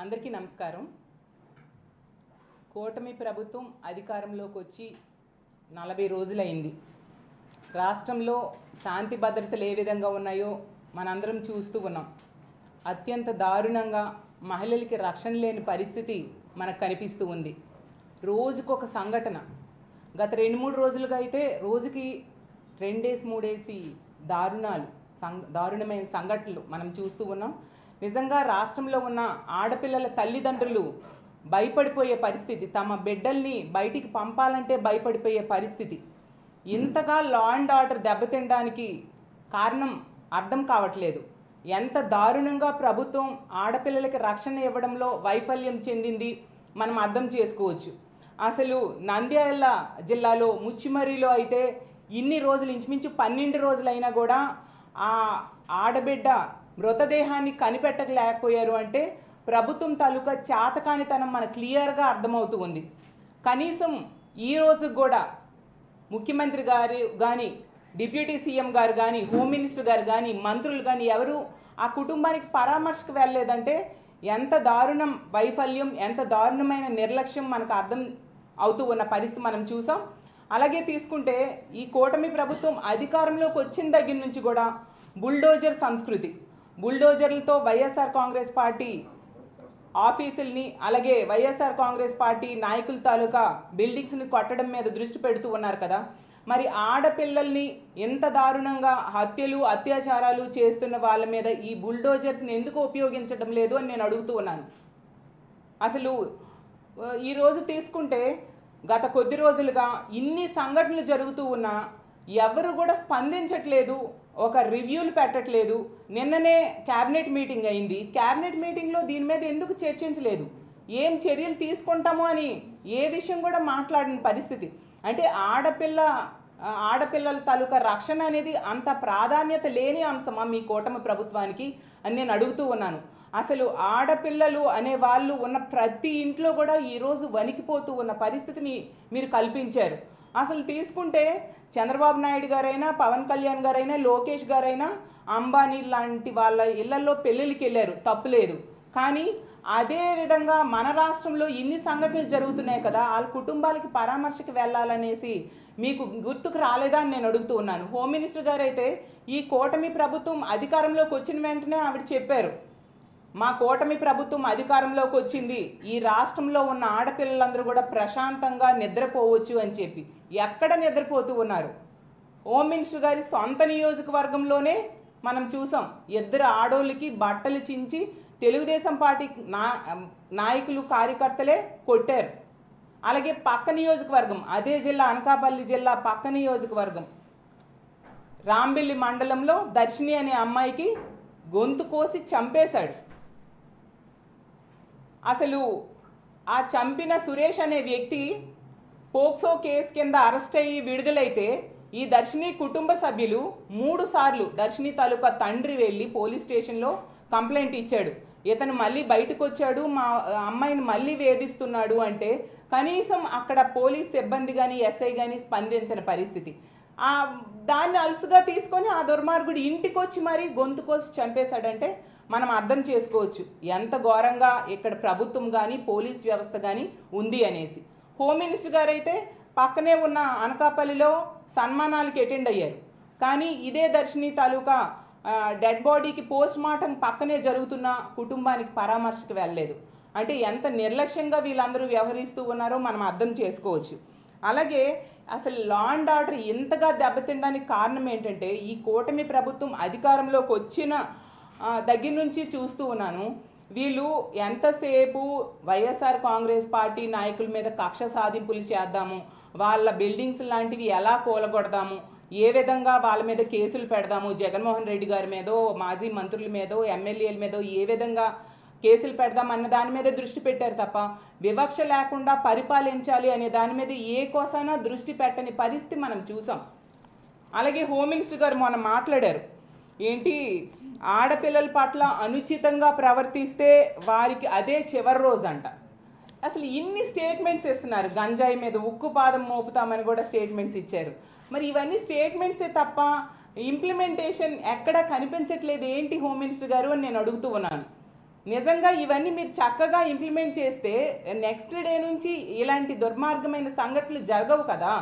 అందరికీ నమస్కారం. కూటమి ప్రభుత్వం అధికారంలోకి వచ్చి 40 రోజులైంది. రాష్ట్రంలో శాంతి భద్రతలు ఏ విధంగా ఉన్నాయో మనందరం చూస్తూ ఉన్నాం. అత్యంత దారుణంగా మహిళలకి రక్షణ లేని పరిస్థితి మనకు కనిపిస్తూ ఉంది. రోజుకొక సంఘటన. గత 2-3 రోజులుగా అయితే రోజుకి 2-3 దారుణమైన సంఘటనలు మనం చూస్తూ ఉన్నాం. నిజంగా రాష్ట్రంలో ఉన్న ఆడపిల్లల తల్లిదండ్రులు భయపడిపోయే పరిస్థితి, తమ బిడ్డల్ని బయటికి పంపాలంటే భయపడిపోయే పరిస్థితి. ఇంతగా లా అండ్ ఆర్డర్ దెబ్బతినడానికి కారణం అర్థం కావట్లేదు. ఎంత దారుణంగా ప్రభుత్వం ఆడపిల్లలకి రక్షణ ఇవ్వడంలో వైఫల్యం చెందింది మనం అర్థం చేసుకోవచ్చు. అసలు నంద్యాల జిల్లాలో ముచ్చిమర్రిలో అయితే ఇన్ని రోజులు ఇంచుమించు 12 రోజులైనా కూడా ఆ ఆడబిడ్డ మృతదేహాన్ని కనిపెట్టలేకపోయారు అంటే ప్రభుత్వం తాలూకా చేతకానితనం మనకు క్లియర్గా అర్థమవుతూ ఉంది. కనీసం ఈ రోజు కూడా ముఖ్యమంత్రి గారు కానీ, డిప్యూటీ సీఎం గారు కానీ, హోమ్ మినిస్టర్ గారు కానీ, మంత్రులు కానీ ఎవరు ఆ కుటుంబానికి పరామర్శకు వెళ్ళలేదంటే ఎంత దారుణం వైఫల్యం, ఎంత దారుణమైన నిర్లక్ష్యం మనకు అర్థం అవుతూ ఉన్న పరిస్థితి మనం చూసాం. అలాగే తీసుకుంటే ఈ కూటమి ప్రభుత్వం అధికారంలోకి వచ్చిన దగ్గర నుంచి కూడా బుల్డోజర్ సంస్కృతి, బుల్డోజర్లతో వైఎస్ఆర్ కాంగ్రెస్ పార్టీ ఆఫీసుల్ని, అలాగే వైఎస్ఆర్ కాంగ్రెస్ పార్టీ నాయకుల తాలూకా బిల్డింగ్స్ని కొట్టడం మీద దృష్టి పెడుతూ ఉన్నారు కదా. మరి ఆడపిల్లల్ని ఎంత దారుణంగా హత్యలు, అత్యాచారాలు చేస్తున్న వాళ్ళ మీద ఈ బుల్డోజర్స్ని ఎందుకు ఉపయోగించడం లేదు అని నేను అడుగుతూ ఉన్నాను. అసలు ఈరోజు తీసుకుంటే గత కొద్ది రోజులుగా ఇన్ని సంఘటనలు జరుగుతూ ఉన్నా ఎవరు కూడా స్పందించట్లేదు, ఒక రివ్యూలు పెట్టట్లేదు. నిన్ననే క్యాబినెట్ మీటింగ్ అయింది. క్యాబినెట్ మీటింగ్లో దీని మీద ఎందుకు చర్చించలేదు, ఏం చర్యలు తీసుకుంటామో అని ఏ విషయం కూడా మాట్లాడిన పరిస్థితి. అంటే ఆడపిల్లల తాలూకా రక్షణ అనేది అంత ప్రాధాన్యత లేని అంశమా మీ కూటమి ప్రభుత్వానికి అని నేను అడుగుతూ ఉన్నాను. అసలు ఆడపిల్లలు అనే వాళ్ళు ఉన్న ప్రతి ఇంట్లో కూడా ఈరోజు వణికిపోతూ ఉన్న పరిస్థితిని మీరు కల్పించారు. అసలు తీసుకుంటే చంద్రబాబు నాయుడు గారైనా, పవన్ కళ్యాణ్ గారైనా, లోకేష్ గారైనా అంబానీ లాంటి వాళ్ళ ఇళ్లలో పెళ్ళిళ్ళకి వెళ్ళారు, తప్పులేదు. కానీ అదే విధంగా మన రాష్ట్రంలో ఇన్ని సంఘటనలు జరుగుతున్నాయి కదా, వాళ్ళ కుటుంబాలకి పరామర్శకు వెళ్ళాలనేసి మీకు గుర్తుకు రాలేదా అని నేను అడుగుతూ ఉన్నాను. హోమ్ మినిస్టర్ గారు అయితే ఈ కూటమి ప్రభుత్వం అధికారంలోకి వచ్చిన వెంటనే ఆవిడ చెప్పారు, మా కూటమి ప్రభుత్వం అధికారంలోకి వచ్చింది, ఈ రాష్ట్రంలో ఉన్న ఆడపిల్లలందరూ కూడా ప్రశాంతంగా నిద్రపోవచ్చు అని చెప్పి. ఎక్కడ నిద్రపోతూ ఉన్నారు? హోమ్ మినిస్టర్ గారి సొంత నియోజకవర్గంలోనే మనం చూసాం, 2 ఆడోళ్ళకి బట్టలు చించి తెలుగుదేశం పార్టీ నాయకులు, కార్యకర్తలే కొట్టారు. అలాగే పక్క నియోజకవర్గం, అదే జిల్లా అనకాపల్లి జిల్లా పక్క నియోజకవర్గం రాంబెల్లి మండలంలో దర్శిని అనే అమ్మాయికి గొంతు కోసి చంపేశాడు. అసలు ఆ చంపిన సురేష్ అనే వ్యక్తి పోక్సో కేసు కింద అరెస్ట్ అయ్యి విడుదలైతే ఈ దర్శిని కుటుంబ సభ్యులు 3 సార్లు దర్శిని తాలూకా తండ్రి వెళ్ళి పోలీస్ స్టేషన్లో కంప్లైంట్ ఇచ్చాడు. ఇతను మళ్ళీ బయటకు వచ్చాడు, మా అమ్మాయిని మళ్ళీ వేధిస్తున్నాడు అంటే కనీసం అక్కడ పోలీస్ సిబ్బంది కానీ, ఎస్ఐ కానీ స్పందించిన పరిస్థితి. దాన్ని అలుసుగా తీసుకొని ఆ దుర్మార్గుడు ఇంటికి వచ్చి మరీ గొంతు కోసి చంపేశాడంటే మనం అర్థం చేసుకోవచ్చు ఎంత ఘోరంగా ఇక్కడ ప్రభుత్వం కానీ, పోలీస్ వ్యవస్థ కానీ ఉంది అనేసి. హోమ్ మినిస్టర్ గారు అయితే పక్కనే ఉన్న అనకాపల్లిలో సన్మానాలకి అటెండ్ అయ్యారు. కానీ ఇదే దర్శిని తాలూకా డెడ్ బాడీకి పోస్ట్ మార్టం పక్కనే జరుగుతున్న కుటుంబానికి పరామర్శకు వెళ్ళలేదు. అంటే ఎంత నిర్లక్ష్యంగా వీళ్ళందరూ వ్యవహరిస్తూ ఉన్నారో మనం అర్థం చేసుకోవచ్చు. అలాగే అసలు లా అండ్ ఆర్డర్ ఇంతగా దెబ్బతినడానికి కారణం ఏంటంటే ఈ కూటమి ప్రభుత్వం అధికారంలోకి వచ్చిన దగ్గర నుంచి చూస్తూ ఉన్నాను, వీళ్ళు ఎంతసేపు వైఎస్ఆర్ కాంగ్రెస్ పార్టీ నాయకుల మీద కక్ష సాధింపులు చేద్దాము, వాళ్ళ బిల్డింగ్స్ లాంటివి ఎలా కూలగొడదాము, ఏ విధంగా వాళ్ళ మీద కేసులు పెడదాము, జగన్మోహన్ రెడ్డి గారి మీదో, మాజీ మంత్రుల మీదో, ఎమ్మెల్యేల మీదో ఏ విధంగా కేసులు పెడదాం అన్న దాని మీద దృష్టి పెట్టారు తప్ప వివక్ష లేకుండా పరిపాలించాలి అనే దాని మీద ఏ కోసైనా దృష్టి పెట్టని పరిస్థితి మనం చూసాం. అలాగే హోమ్ మినిస్టర్ గారు మొన్న మాట్లాడారు, ఏంటి ఆడపిల్లల పట్ల అనుచితంగా ప్రవర్తిస్తే వారికి అదే చివరి రోజు అంట. అసలు ఇన్ని స్టేట్మెంట్స్ ఇస్తున్నారు, గంజాయి మీద ఉక్కు పాదం మోపుతామని కూడా స్టేట్మెంట్స్ ఇచ్చారు. మరి ఇవన్నీ స్టేట్మెంట్సే తప్ప ఇంప్లిమెంటేషన్ ఎక్కడా కనిపించట్లేదు ఏంటి హోమ్ మినిస్టర్ గారు అని నేను అడుగుతూ ఉన్నాను. నిజంగా ఇవన్నీ మీరు చక్కగా ఇంప్లిమెంట్ చేస్తే నెక్స్ట్ డే నుంచి ఇలాంటి దుర్మార్గమైన సంఘటనలు జరగవు కదా.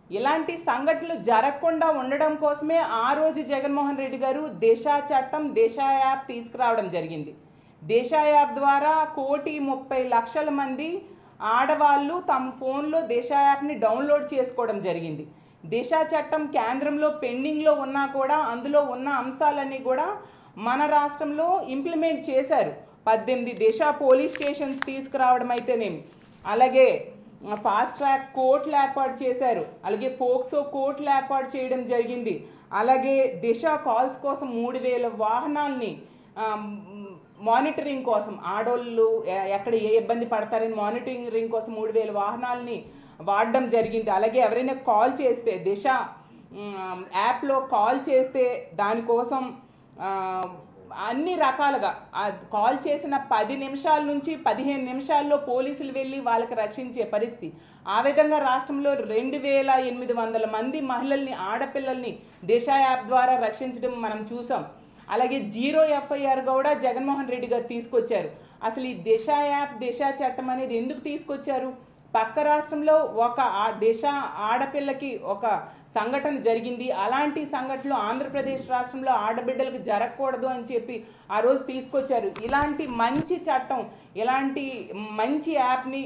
ఇలాంటి సంఘటనలు జరగకుండా ఉండడం కోసమే ఆ రోజు జగన్మోహన్ రెడ్డి గారు దిశ చట్టం, దిశ యాప్ తీసుకురావడం జరిగింది. దిశ యాప్ ద్వారా 1,30,00,000 మంది ఆడవాళ్ళు తమ ఫోన్లో దిశ యాప్ని డౌన్లోడ్ చేసుకోవడం జరిగింది. దిశ చట్టం కేంద్రంలో పెండింగ్లో ఉన్నా కూడా అందులో ఉన్న అంశాలన్నీ కూడా మన రాష్ట్రంలో ఇంప్లిమెంట్ చేశారు. 18 దిశ పోలీస్ స్టేషన్స్ తీసుకురావడం అయితేనేమి, అలాగే ఫాస్ట్ ట్రాక్ కోర్టులు ఏర్పాటు చేశారు, అలాగే ఫోక్సో కోర్టులు ఏర్పాటు చేయడం జరిగింది. అలాగే దిశ కాల్స్ కోసం 3,000 వాహనాల్ని మానిటరింగ్ కోసం, ఆడోళ్ళు ఎక్కడ ఏ ఇబ్బంది పడతారని మానిటరింగ్ కోసం 3,000 వాహనాలని వాడడం జరిగింది. అలాగే ఎవరైనా కాల్ చేస్తే దిశ యాప్లో కాల్ చేస్తే దానికోసం అన్ని రకాలుగా కాల్ చేసిన 10 నిమిషాల నుంచి 15 నిమిషాల్లో పోలీసులు వెళ్ళి వాళ్ళకి రక్షించే పరిస్థితి. ఆ విధంగా రాష్ట్రంలో 2,800 మంది మహిళల్ని, ఆడపిల్లల్ని దిశ యాప్ ద్వారా రక్షించడం మనం చూసాం. అలాగే 0 FIR కూడా జగన్మోహన్ రెడ్డి గారు తీసుకొచ్చారు. అసలు ఈ దిశ యాప్, దిశ చట్టం అనేది ఎందుకు తీసుకొచ్చారు? పక్క రాష్ట్రంలో ఒక దిశ ఆడపిల్లకి ఒక సంఘటన జరిగింది, అలాంటి సంఘటనలు ఆంధ్రప్రదేశ్ రాష్ట్రంలో ఆడబిడ్డలకు జరగకూడదు అని చెప్పి ఆ రోజు తీసుకొచ్చారు. ఇలాంటి మంచి చట్టం, ఇలాంటి మంచి యాప్ని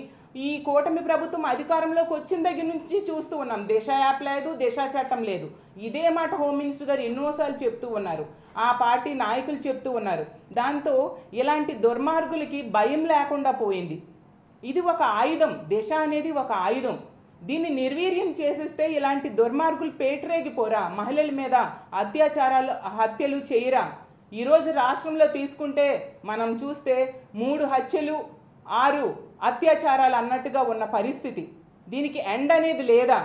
ఈ కూటమి ప్రభుత్వం అధికారంలోకి వచ్చిన దగ్గర నుంచి చూస్తూ ఉన్నాం. దిశ యాప్ లేదు, దిశ చట్టం లేదు. ఇదే మాట హోమ్ మినిస్టర్ గారు ఎన్నోసార్లు చెప్తూ ఉన్నారు, ఆ పార్టీ నాయకులు చెప్తూ ఉన్నారు. దాంతో ఇలాంటి దుర్మార్గులకి భయం లేకుండా పోయింది. ఇది ఒక ఆయుధం, దిశ అనేది ఒక ఆయుధం. దీన్ని నిర్వీర్యం చేసేస్తే ఇలాంటి దుర్మార్గులు పేటరేగిపోరా? మహిళల మీద అత్యాచారాలు, హత్యలు చేయరా? ఈరోజు రాష్ట్రంలో తీసుకుంటే మనం చూస్తే 3 హత్యలు 6 అత్యాచారాలు అన్నట్టుగా ఉన్న పరిస్థితి. దీనికి ఎండ్ అనేది లేదా?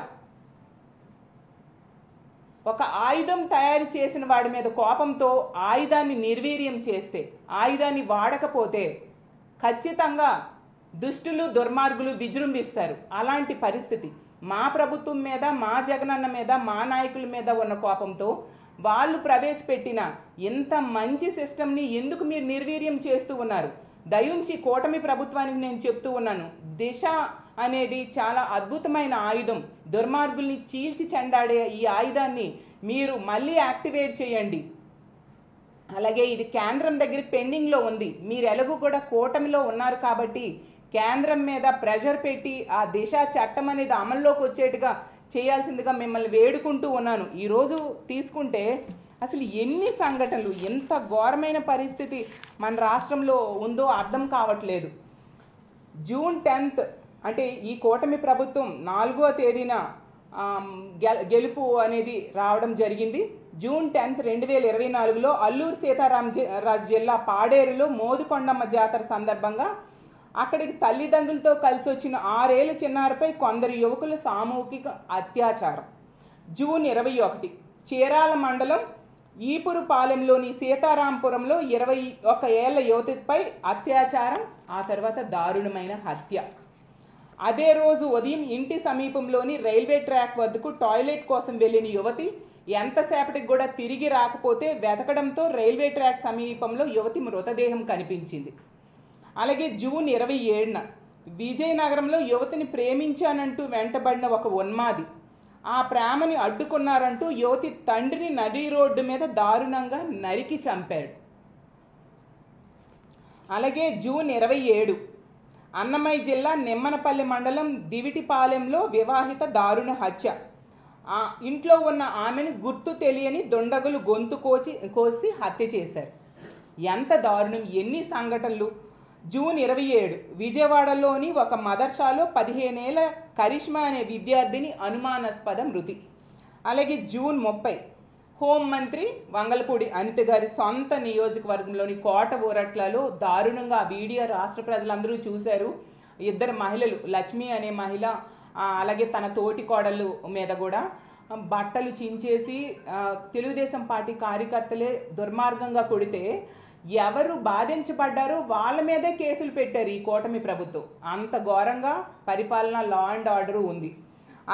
ఒక ఆయుధం తయారు చేసిన వాడి మీద కోపంతో ఆయుధాన్ని నిర్వీర్యం చేస్తే, ఆయుధాన్ని వాడకపోతే ఖచ్చితంగా దుష్టులు, దుర్మార్గులు విజృంభిస్తారు. అలాంటి పరిస్థితి మా ప్రభుత్వం మీద, మా జగనన్న మీద, మా నాయకుల మీద ఉన్న కోపంతో వాళ్ళు ప్రవేశపెట్టిన ఇంత మంచి సిస్టమ్ని ఎందుకు మీరు నిర్వీర్యం చేస్తూ ఉన్నారు? దయుంచి కూటమి ప్రభుత్వానికి నేను చెప్తూ ఉన్నాను, దిశ అనేది చాలా అద్భుతమైన ఆయుధం. దుర్మార్గుల్ని చీల్చి చెండాడే ఈ ఆయుధాన్ని మీరు మళ్ళీ యాక్టివేట్ చేయండి. అలాగే ఇది కేంద్రం దగ్గర పెండింగ్లో ఉంది. మీరు ఎలాగూ కూడా కూటమిలో ఉన్నారు కాబట్టి కేంద్రం మీద ప్రెషర్ పెట్టి ఆ దిశ చట్టం అనేది అమల్లోకి వచ్చేట్టుగా చేయాల్సిందిగా మిమ్మల్ని వేడుకుంటూ ఉన్నాను. ఈరోజు తీసుకుంటే అసలు ఎన్ని సంఘటనలు, ఎంత ఘోరమైన పరిస్థితి మన రాష్ట్రంలో ఉందో అర్థం కావట్లేదు. జూన్ 10th అంటే ఈ కూటమి ప్రభుత్వం 4వ తేదీన గెలుపు అనేది రావడం జరిగింది. జూన్ 10th 2024లో అల్లూరు సీతారామరాజు జిల్లా పాడేరులో మోదుకొండమ్మ జాతర సందర్భంగా అక్కడికి తల్లిదండ్రులతో కలిసి వచ్చిన 6 ఏళ్ల చిన్నారిపై కొందరు యువకుల సామూహిక అత్యాచారం. జూన్ 21 చీరాల మండలం ఈపురుపాలెంలోని సీతారాంపురంలో 21 ఏళ్ల యువతిపై అత్యాచారం, ఆ తర్వాత దారుణమైన హత్య. అదే రోజు ఉదయం ఇంటి సమీపంలోని రైల్వే ట్రాక్ వద్దకు టాయిలెట్ కోసం వెళ్ళిన యువతి ఎంతసేపటికి కూడా తిరిగి రాకపోతే వెతకడంతో రైల్వే ట్రాక్ సమీపంలో యువతి మృతదేహం కనిపించింది. అలాగే జూన్ 27న విజయనగరంలో యువతిని ప్రేమించానంటూ వెంటబడిన ఒక ఉన్మాది ఆ ప్రేమని అడ్డుకున్నారంటూ యువతి తండ్రిని నడి రోడ్డు మీద దారుణంగా నరికి చంపాడు. అలాగే జూన్ 27 అన్నమయ్య జిల్లా నిమ్మనపల్లి మండలం దివిటిపాలెంలో వివాహిత దారుణ హత్య. ఇంట్లో ఉన్న ఆమెను గుర్తు తెలియని దుండగులు గొంతు కోసి హత్య చేశారు. ఎంత దారుణం, ఎన్ని సంఘటనలు. జూన్ 27 విజయవాడలోని ఒక మదర్సాలో 15 ఏళ్ల కరిష్మా అనే విద్యార్థిని అనుమానాస్పద మృతి. అలాగే జూన్ 30 హోంమంత్రి వంగలపూడి అనిత గారి సొంత నియోజకవర్గంలోని కోట ఊరట్లలో దారుణంగా ఆ వీడియో రాష్ట్ర ప్రజలందరూ చూశారు. 2 మహిళలు, లక్ష్మి అనే మహిళ, అలాగే తన తోటి కోడలు మీద కూడా బట్టలు చించేసి తెలుగుదేశం పార్టీ కార్యకర్తలే దుర్మార్గంగా కొడితే ఎవరు బాధించబడ్డారో వాళ్ళ మీదే కేసులు పెట్టారు ఈ కూటమి ప్రభుత్వం. అంత ఘోరంగా పరిపాలన, లా అండ్ ఆర్డర్ ఉంది.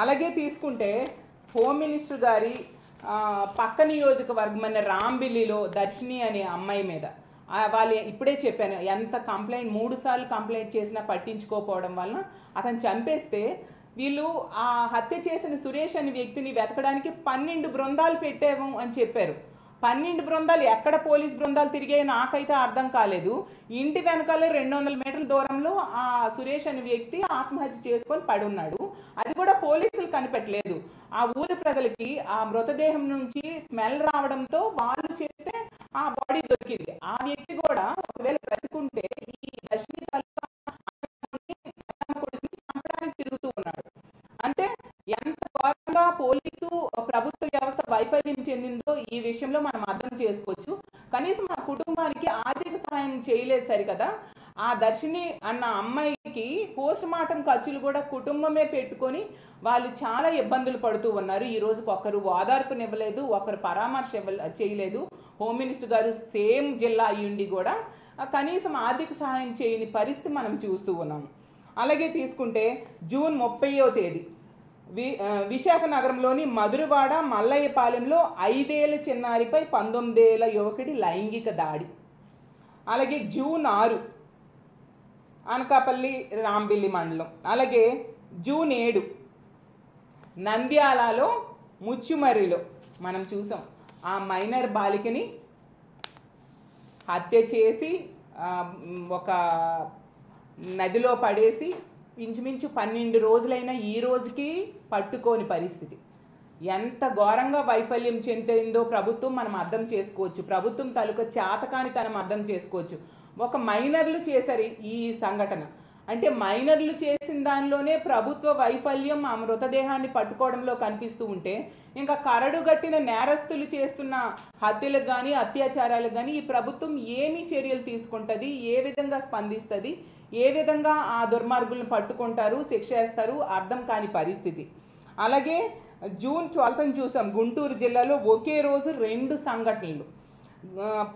అలాగే తీసుకుంటే హోమ్ మినిస్టర్ గారి పక్క నియోజకవర్గం అనే రాంబిల్లిలో దర్శిని అనే అమ్మాయి మీద వాళ్ళు ఇప్పుడే చెప్పాను, ఎంత కంప్లైంట్ 3 సార్లు కంప్లైంట్ చేసినా పట్టించుకోకపోవడం వలన అతను చంపేస్తే వీళ్ళు ఆ హత్య చేసిన సురేష్ అనే వ్యక్తిని వెతకడానికి 12 బృందాలు పెట్టాము అని చెప్పారు. 12 బృందాలు ఎక్కడ పోలీస్ బృందాలు తిరిగాయో నాకైతే అర్థం కాలేదు. ఇంటి వెనకాల 200 మీటర్ల దూరంలో ఆ సురేష్ అనే వ్యక్తి ఆత్మహత్య చేసుకొని పడి ఉన్నాడు. అది కూడా పోలీసులు కనిపెట్టలేదు. ఆ ఊరి ప్రజలకి ఆ మృతదేహం నుంచి స్మెల్ రావడంతో వాళ్ళు చెప్తే ఆ బాడీ దొరికింది. ఆ వ్యక్తి కూడా ఒకవేళ బ్రతికుంటే ఈ దర్శిని చంపడానికి తిరుగుతూ ఉన్నాడు. అంటే ఎంత ఘోరంగా పోలీసు ప్రభుత్వ వ్యవస్థ వైఫల్యం చెందిందో ఈ విషయంలో మనం అర్థం చేసుకోవచ్చు. కనీసం ఆ కుటుంబానికి ఆర్థిక సహాయం చేయలేదు సరికదా. ఆ దర్శిని అన్న అమ్మాయికి పోస్ట్ మార్టం ఖర్చులు కూడా కుటుంబమే పెట్టుకొని వాళ్ళు చాలా ఇబ్బందులు పడుతూ ఉన్నారు. ఈ రోజుకి ఒకరు ఓదార్పునివ్వలేదు, ఒకరు పరామర్శ చేయలేదు. హోమ్ మినిస్టర్ గారు సేమ్ జిల్లా అయ్యుండి కూడా కనీసం ఆర్థిక సహాయం చేయని పరిస్థితి మనం చూస్తూ ఉన్నాము. అలాగే తీసుకుంటే జూన్ 30వ తేదీ విశాఖ నగరంలోని మధురవాడ మల్లయ్యపాలెంలో 5 ఏళ్ల చిన్నారిపై 19 ఏళ్ల యువకుడి లైంగిక దాడి. అలాగే జూన్ 6 అనకాపల్లి రాంబిల్లి మండలం. అలాగే జూన్ 7 నంద్యాలలో ముచ్చుమర్రిలో మనం చూసాం. ఆ మైనర్ బాలికని హత్య చేసి ఒక నదిలో పడేసి ఇంచుమించు 12 రోజులైనా ఈ రోజుకి పట్టుకోని పరిస్థితి. ఎంత ఘోరంగా వైఫల్యం చెందిందో ప్రభుత్వం మనం అర్థం చేసుకోవచ్చు. ప్రభుత్వం తాలూకా చేతకానితనం అర్థం చేసుకోవచ్చు. ఒక మైనర్లు చేశారు ఈ సంఘటన. అంటే మైనర్లు చేసిన దానిలోనే ప్రభుత్వ వైఫల్యం ఆ మృతదేహాన్ని పట్టుకోవడంలో కనిపిస్తూ ఉంటే ఇంకా కరడుగట్టిన నేరస్తులు చేస్తున్న హత్యలకు కానీ అత్యాచారాలకు కానీ ఈ ప్రభుత్వం ఏమి చర్యలు తీసుకుంటుంది, ఏ విధంగా స్పందిస్తుంది, ఏ విధంగా ఆ దుర్మార్గులను పట్టుకుంటారు, శిక్ష వేస్తారు, అర్థం కాని పరిస్థితి. అలాగే జూన్ 12 చూసాం గుంటూరు జిల్లాలో ఒకే రోజు 2 సంఘటనలు.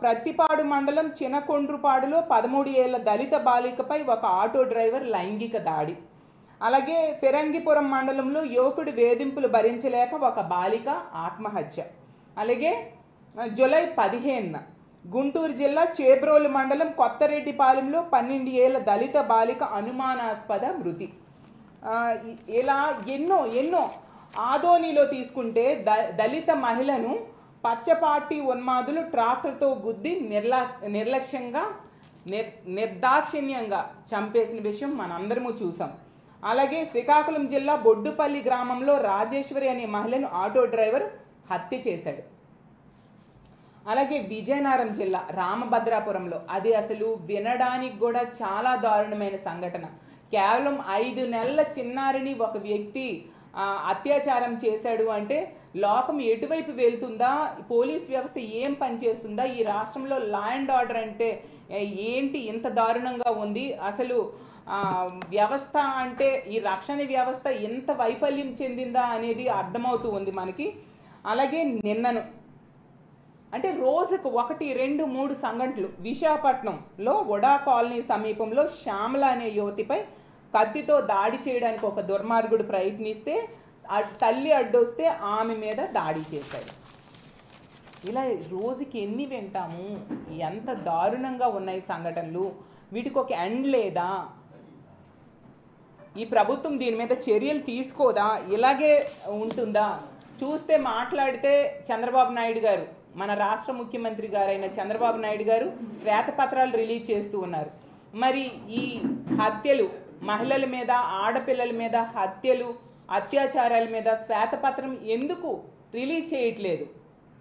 ప్రతిపాడు మండలం చినకొండ్రుపాడులో 13 ఏళ్ల దళిత బాలికపై ఒక ఆటో డ్రైవర్ లైంగిక దాడి. అలాగే పెరంగిపురం మండలంలో యువకుడి వేధింపులు భరించలేక ఒక బాలిక ఆత్మహత్య. అలాగే జూలై 15 గుంటూరు జిల్లా చేబ్రోలు మండలం కొత్తరెడ్డిపాలెంలో 12 ఏళ్ల దళిత బాలిక అనుమానాస్పద మృతి. ఇలా ఎన్నో ఆదోనిలో తీసుకుంటే దళిత మహిళను పచ్చపార్టీ ఉన్మాదులు ట్రాక్టర్తో గుద్ది నిర్లక్ష్యంగా నిర్దాక్షిణ్యంగా చంపేసిన విషయం మనందరము చూసాం. అలాగే శ్రీకాకుళం జిల్లా బొడ్డుపల్లి గ్రామంలో రాజేశ్వరి అనే మహిళను ఆటో డ్రైవర్ హత్య చేశాడు. అలాగే విజయనగరం జిల్లా రామభద్రాపురంలో అది అసలు వినడానికి కూడా చాలా దారుణమైన సంఘటన. కేవలం 5 నెలల చిన్నారిని ఒక వ్యక్తి అత్యాచారం చేశాడు అంటే లోకం ఎటువైపు వెళ్తుందా, పోలీస్ వ్యవస్థ ఏం పనిచేస్తుందా, ఈ రాష్ట్రంలో లా అండ్ ఆర్డర్ అంటే ఏంటి ఇంత దారుణంగా ఉంది, అసలు వ్యవస్థ అంటే ఈ రక్షణ వ్యవస్థ ఎంత వైఫల్యం చెందిందా అనేది అర్థమవుతూ ఉంది మనకి. అలాగే నిన్నను అంటే రోజుకు 1, 2, 3 సంఘటనలు. విశాఖపట్నంలో వడా కాలనీ సమీపంలో శ్యామల అనే యువతిపై కత్తితో దాడి చేయడానికి ఒక దుర్మార్గుడు ప్రయత్నిస్తే తల్లి అడ్డొస్తే ఆమె మీద దాడి చేశాడు. ఇలా రోజుకి ఎన్ని వింటాము, ఎంత దారుణంగా ఉన్నాయి సంఘటనలు. వీటికి ఒక ఎండ్ లేదా? ఈ ప్రభుత్వం దీని మీద చర్యలు తీసుకోదా? ఇలాగే ఉంటుందా? చూస్తే మాట్లాడితే చంద్రబాబు నాయుడు గారు, మన రాష్ట్ర ముఖ్యమంత్రి గారైన చంద్రబాబు నాయుడు గారు శ్వేతపత్రాలు రిలీజ్ చేస్తూ ఉన్నారు. మరి ఈ హత్యలు, మహిళల మీద, ఆడపిల్లల మీద హత్యలు, అత్యాచారాల మీద శ్వేతపత్రం ఎందుకు రిలీజ్ చేయట్లేదు?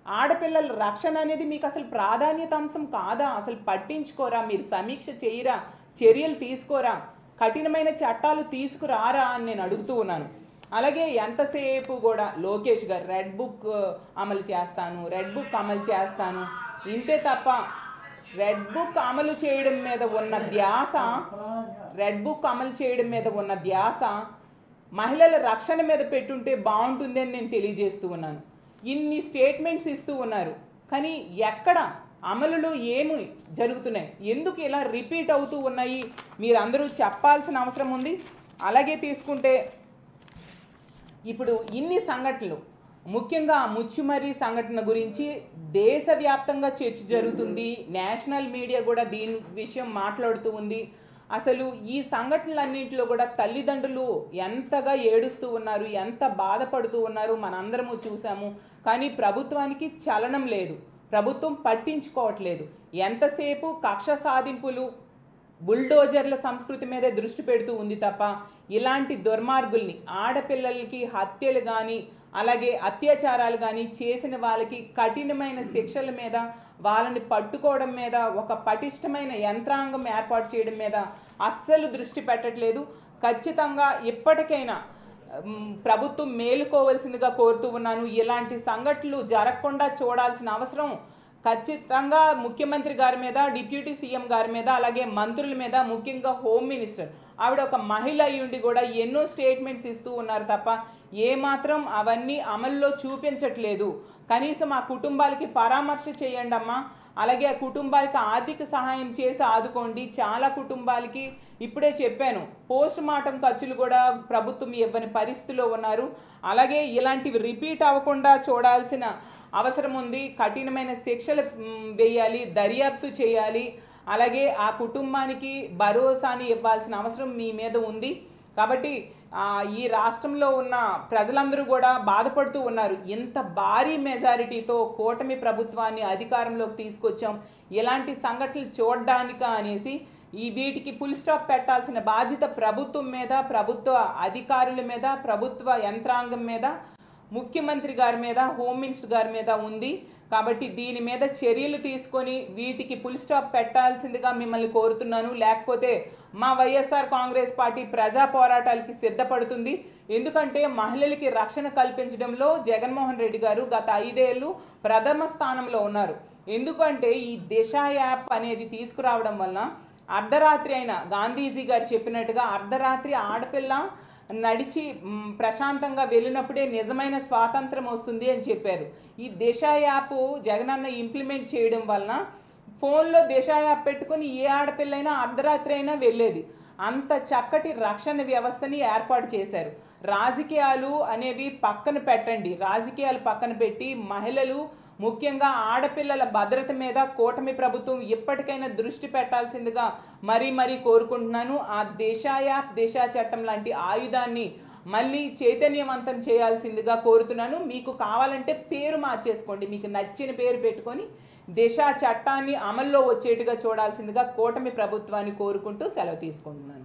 ఆడపిల్లల రక్షణ అనేది మీకు అసలు ప్రాధాన్యత అంశం కాదా? అసలు పట్టించుకోరా? మీరు సమీక్ష చేయరా? చర్యలు తీసుకోరా? కఠినమైన చట్టాలు తీసుకురారా అని నేను అడుగుతూ ఉన్నాను. అలాగే ఎంతసేపు కూడా లోకేష్ గారు రెడ్ బుక్ అమలు చేస్తాను ఇంతే తప్ప రెడ్ బుక్ అమలు చేయడం మీద ఉన్న ధ్యాస మహిళల రక్షణ మీద పెట్టుంటే బాగుంటుంది అని నేను తెలియజేస్తూ ఉన్నాను. ఇన్ని స్టేట్మెంట్స్ ఇస్తూ ఉన్నారు, కానీ ఎక్కడ అమలులో ఏమి జరుగుతున్నాయి? ఎందుకు ఇలా రిపీట్ అవుతూ ఉన్నాయి? మీరందరూ చెప్పాల్సిన అవసరం ఉంది. అలాగే తీసుకుంటే ఇప్పుడు ఇన్ని సంఘటనలు ముఖ్యంగా ముచ్చుమర్రి సంఘటన గురించి దేశవ్యాప్తంగా చర్చ జరుగుతుంది. నేషనల్ మీడియా కూడా దీని విషయం మాట్లాడుతూ ఉంది. అసలు ఈ సంఘటనలన్నింటిలో కూడా తల్లిదండ్రులు ఎంతగా ఏడుస్తూ ఉన్నారు, ఎంత బాధపడుతూ ఉన్నారు మనందరము చూసాము. కానీ ప్రభుత్వానికి చలనం లేదు, ప్రభుత్వం పట్టించుకోవట్లేదు. ఎంతసేపు కక్ష సాధింపులు, బుల్డోజర్ల సంస్కృతి మీదే దృష్టి పెడుతూ ఉంది తప్ప ఇలాంటి దుర్మార్గుల్ని, ఆడపిల్లలకి హత్యలు కానీ అలాగే అత్యాచారాలు కానీ చేసిన వాళ్ళకి కఠినమైన శిక్షల మీద, వాళ్ళని పట్టుకోవడం మీద, ఒక పటిష్టమైన యంత్రాంగం ఏర్పాటు చేయడం మీద అస్సలు దృష్టి పెట్టట్లేదు. ఖచ్చితంగా ఇప్పటికైనా ప్రభుత్వం మేలుకోవాల్సిందిగా కోరుతూ ఉన్నాను. ఇలాంటి సంఘటనలు జరగకుండా చూడాల్సిన అవసరం ఖచ్చితంగా ముఖ్యమంత్రి గారి మీద, డిప్యూటీ సీఎం గారి మీద, అలాగే మంత్రుల మీద, ముఖ్యంగా హోమ్ మినిస్టర్ ఆవిడ ఒక మహిళ అయ్యుండి కూడా ఎన్నో స్టేట్మెంట్స్ ఇస్తూ ఉన్నారు తప్ప ఏమాత్రం అవన్నీ అమల్లో చూపించట్లేదు. కనీసం ఆ కుటుంబాలకి పరామర్శ చేయండి అమ్మా, అలాగే ఆ కుటుంబాలకి ఆర్థిక సహాయం చేసి ఆదుకోండి. చాలా కుటుంబాలకి ఇప్పుడే చెప్పాను, పోస్ట్ మార్టం ఖర్చులు కూడా ప్రభుత్వం ఇవ్వని పరిస్థితిలో ఉన్నారు. అలాగే ఇలాంటివి రిపీట్ అవ్వకుండా చూడాల్సిన అవసరం ఉంది. కఠినమైన శిక్షలు వేయాలి, దర్యాప్తు చేయాలి. అలాగే ఆ కుటుంబానికి భరోసాని ఇవ్వాల్సిన అవసరం మీ మీద ఉంది. కాబట్టి ఈ రాష్ట్రంలో ఉన్న ప్రజలందరూ కూడా బాధపడుతూ ఉన్నారు. ఇంత భారీ మెజారిటీతో కూటమి ప్రభుత్వాన్ని అధికారంలోకి తీసుకొచ్చాం, ఇలాంటి సంఘటనలు చూడడానిక అనేసి వీటికి ఫుల్ స్టాప్ పెట్టాల్సిన బాధ్యత ప్రభుత్వం మీద, ప్రభుత్వ అధికారుల మీద, ప్రభుత్వ యంత్రాంగం మీద, ముఖ్యమంత్రి గారి మీద, హోమ్ మినిస్టర్ గారి మీద ఉంది. కాబట్టి దీని మీద చర్యలు తీసుకొని వీటికి ఫుల్ స్టాప్ పెట్టాల్సిందిగా మిమ్మల్ని కోరుతున్నాను. లేకపోతే మా వైఎస్ఆర్ కాంగ్రెస్ పార్టీ ప్రజా పోరాటాలకి సిద్ధపడుతుంది. ఎందుకంటే మహిళలకి రక్షణ కల్పించడంలో జగన్మోహన్ రెడ్డి గారు గత 5 ఏళ్ళు ప్రథమ స్థానంలో ఉన్నారు. ఎందుకంటే ఈ దిశ యాప్ అనేది తీసుకురావడం వల్ల అర్ధరాత్రి అయినా, గాంధీజీ గారు చెప్పినట్టుగా అర్ధరాత్రి ఆడపిల్ల నడిచి ప్రశాంతంగా వెళ్ళినప్పుడే నిజమైన స్వాతంత్రం వస్తుంది అని చెప్పారు. ఈ దిశ యాప్ జగనన్న ఇంప్లిమెంట్ చేయడం వలన ఫోన్లో దిశ యాప్ పెట్టుకుని ఏ ఆడపిల్లైనా అర్ధరాత్రి అయినా వెళ్ళేది. అంత చక్కటి రక్షణ వ్యవస్థని ఏర్పాటు చేశారు. రాజకీయాలు అనేవి పక్కన పెట్టండి, రాజకీయాలు పక్కన పెట్టి మహిళలు, ముఖ్యంగా ఆడపిల్లల భద్రత మీద కూటమి ప్రభుత్వం ఇప్పటికైనా దృష్టి పెట్టాల్సిందిగా మరీ కోరుకుంటున్నాను. ఆ దిశ యాప్, దిశ చట్టం లాంటి ఆయుధాన్ని మళ్ళీ చైతన్యవంతం చేయాల్సిందిగా కోరుతున్నాను. మీకు కావాలంటే పేరు మార్చేసుకోండి, మీకు నచ్చిన పేరు పెట్టుకొని దిశ చట్టాన్ని అమల్లో వచ్చేట్టుగా చూడాల్సిందిగా కూటమి ప్రభుత్వాన్ని కోరుకుంటూ సెలవు తీసుకుంటున్నాను.